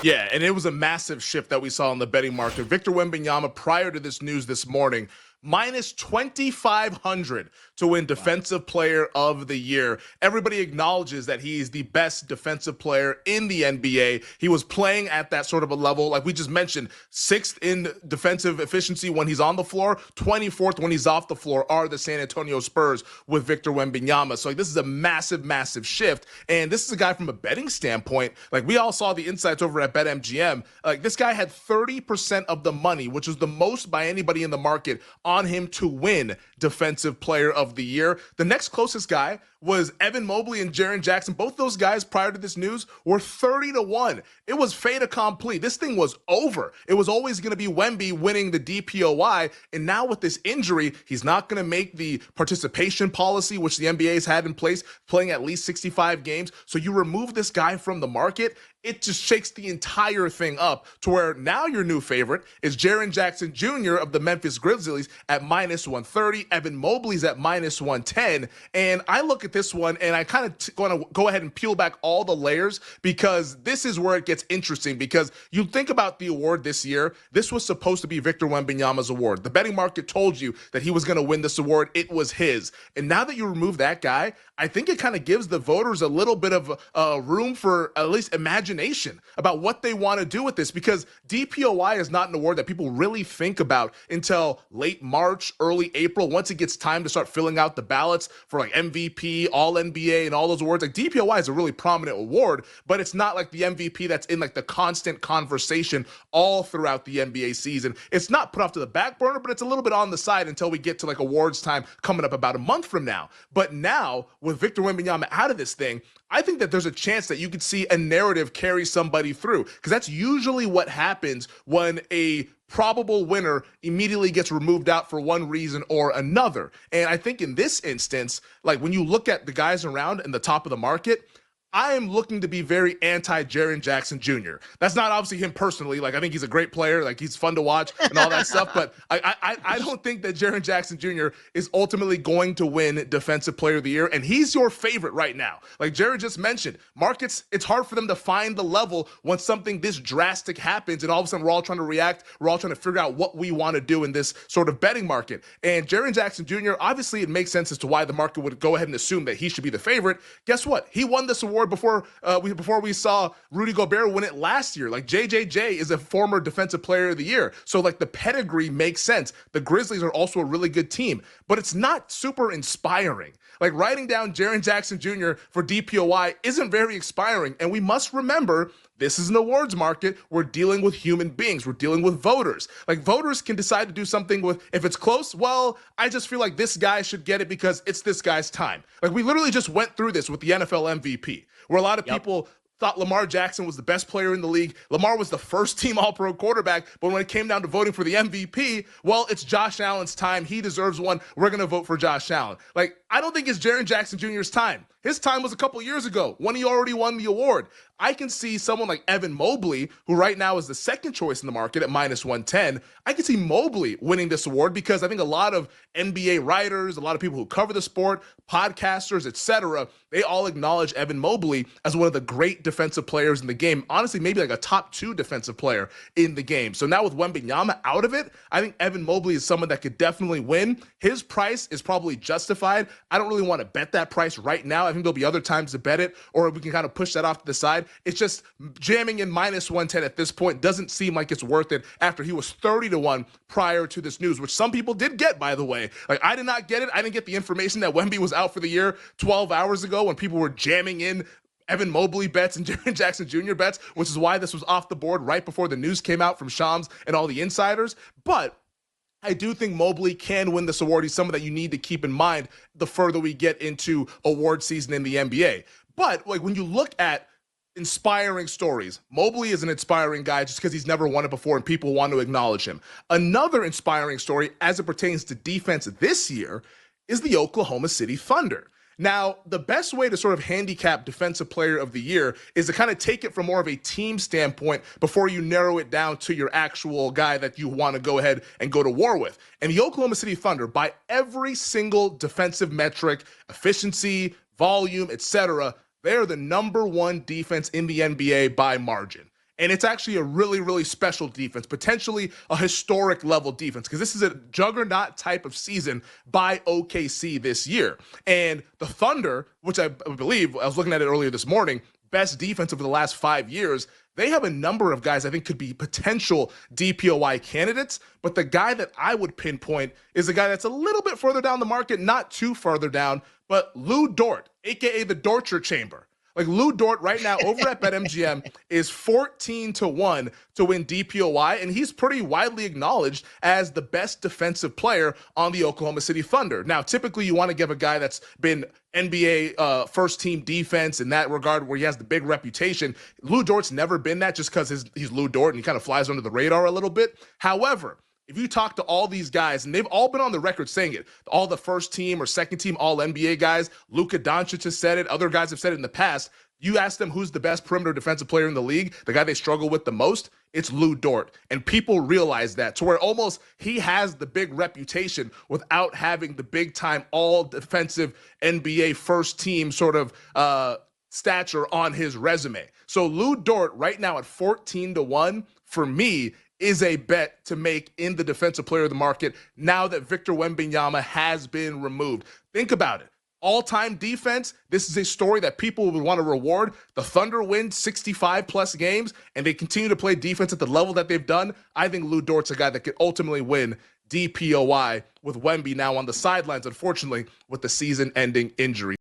Yeah, and it was a massive shift that we saw in the betting market. Victor Wembanyama, prior to this news this morning, minus 2,500 to win Defensive Player of the Year. Everybody acknowledges that he's the best defensive player in the NBA. He was playing at that sort of a level, like we just mentioned, 6th in defensive efficiency when he's on the floor, 24th when he's off the floor are the San Antonio Spurs with Victor Wembanyama. So like, this is a massive, massive shift. And this is a guy from a betting standpoint. Like we all saw the insights over at BetMGM. Like this guy had 30% of the money, which was the most by anybody in the market, on him to win Defensive Player of the Year. The next closest guy was Evan Mobley and Jaren Jackson. Both those guys prior to this news were 30-1. It was fait accompli. This thing was over. It was always going to be Wemby winning the DPOY. And now with this injury, he's not going to make the participation policy, which the NBA's had in place, playing at least 65 games. So you remove this guy from the market, it just shakes the entire thing up to where now your new favorite is Jaren Jackson Jr. of the Memphis Grizzlies at minus 130. Evan Mobley's at minus 110. And I look at this one and I kind of going to go ahead and peel back all the layers, because this is where it gets interesting. Because you think about the award this year, this was supposed to be Victor Wembanyama's award. The betting market told you that he was going to win this award. It was his. And now that you remove that guy, I think it kind of gives the voters a little bit of room for at least imagination about what they want to do with this, because DPOY is not an award that people really think about until late March, early April, once it gets time to start filling out the ballots for like MVP, All NBA, and all those awards. Like DPOY is a really prominent award, but it's not like the MVP that's in like the constant conversation all throughout the NBA season. It's not put off to the back burner, but it's a little bit on the side until we get to like awards time coming up about a month from now. But now with Victor Wembanyama out of this thing, I think that there's a chance that you could see a narrative carry somebody through, because that's usually what happens when a probable winner immediately gets removed out for one reason or another. And I think in this instance, like when you look at the guys around in the top of the market, I am looking to be very anti-Jaren Jackson Jr. That's not obviously him personally. Like, I think he's a great player. Like, he's fun to watch and all that stuff. But I don't think that Jaren Jackson Jr. is ultimately going to win Defensive Player of the Year. And he's your favorite right now. Like Jared just mentioned, markets, it's hard for them to find the level when something this drastic happens. And all of a sudden, we're all trying to react. We're all trying to figure out what we want to do in this sort of betting market. And Jaren Jackson Jr., obviously, it makes sense as to why the market would go ahead and assume that he should be the favorite. Guess what? He won this award before we saw Rudy Gobert win it last year. Like JJJ is a former Defensive Player of the Year. So like the pedigree makes sense. The Grizzlies are also a really good team, but it's not super inspiring. Like writing down Jaren Jackson Jr. for DPOY isn't very inspiring. And we must remember, this is an awards market. We're dealing with human beings. We're dealing with voters. Like voters can decide to do something with, if it's close, well, I just feel like this guy should get it because it's this guy's time. Like we literally just went through this with the NFL MVP, where a lot of people thought Lamar Jackson was the best player in the league. Lamar was the first team All-Pro quarterback, but when it came down to voting for the MVP, well, it's Josh Allen's time. He deserves one. We're going to vote for Josh Allen. Like, I don't think it's Jaren Jackson Jr.'s time. His time was a couple years ago when he already won the award. I can see someone like Evan Mobley, who right now is the second choice in the market at minus 110. I can see Mobley winning this award because I think a lot of NBA writers, a lot of people who cover the sport, podcasters, etc., they all acknowledge Evan Mobley as one of the great defensive players in the game. Honestly, maybe like a top 2 defensive player in the game. So now with Wembanyama out of it, I think Evan Mobley is someone that could definitely win. His price is probably justified. I don't really want to bet that price right now. I think there'll be other times to bet it, or we can kind of push that off to the side. It's just jamming in minus 110 at this point doesn't seem like it's worth it after he was 30-1 prior to this news, which some people did get, by the way. Like, I did not get it. I didn't get the information that Wemby was out for the year 12 hours ago when people were jamming in Evan Mobley bets and Jaren Jackson Jr. bets, which is why this was off the board right before the news came out from Shams and all the insiders. But I do think Mobley can win this award. He's someone that you need to keep in mind the further we get into award season in the NBA. But like when you look at inspiring stories, Mobley is an inspiring guy just because he's never won it before and people want to acknowledge him. Another inspiring story as it pertains to defense this year is the Oklahoma City Thunder. Now, the best way to sort of handicap Defensive Player of the Year is to kind of take it from more of a team standpoint before you narrow it down to your actual guy that you want to go ahead and go to war with. And the Oklahoma City Thunder, by every single defensive metric, efficiency, volume, etc., they are the number 1 defense in the NBA by margin. And it's actually a really, really special defense, potentially a historic level defense, because this is a juggernaut type of season by OKC this year. And the Thunder, which I believe, I was looking at it earlier this morning, best defense over the last 5 years, they have a number of guys I think could be potential DPOY candidates. But the guy that I would pinpoint is a guy that's a little bit further down the market, not too further down, but Lou Dort, aka the Dortcher Chamber. Like Lou Dort right now over at BetMGM is 14-1 to win DPOY, and he's pretty widely acknowledged as the best defensive player on the Oklahoma City Thunder. Now, typically you want to give a guy that's been NBA first-team defense in that regard where he has the big reputation. Lou Dort's never been that just because he's Lou Dort and he kind of flies under the radar a little bit. However, if you talk to all these guys, and they've all been on the record saying it, all the first team or second team All-NBA guys, Luka Doncic has said it, other guys have said it in the past, you ask them who's the best perimeter defensive player in the league, the guy they struggle with the most, it's Lou Dort. And people realize that, to where almost he has the big reputation without having the big-time all-defensive NBA first team sort of stature on his resume. So Lou Dort right now at 14-1, for me, is a bet to make in the defensive player of the market now that Victor Wembanyama has been removed. Think about it. All-time defense, this is a story that people would want to reward. The Thunder win 65-plus games, and they continue to play defense at the level that they've done. I think Lou Dort's a guy that could ultimately win DPOY with Wemby now on the sidelines, unfortunately, with the season-ending injury.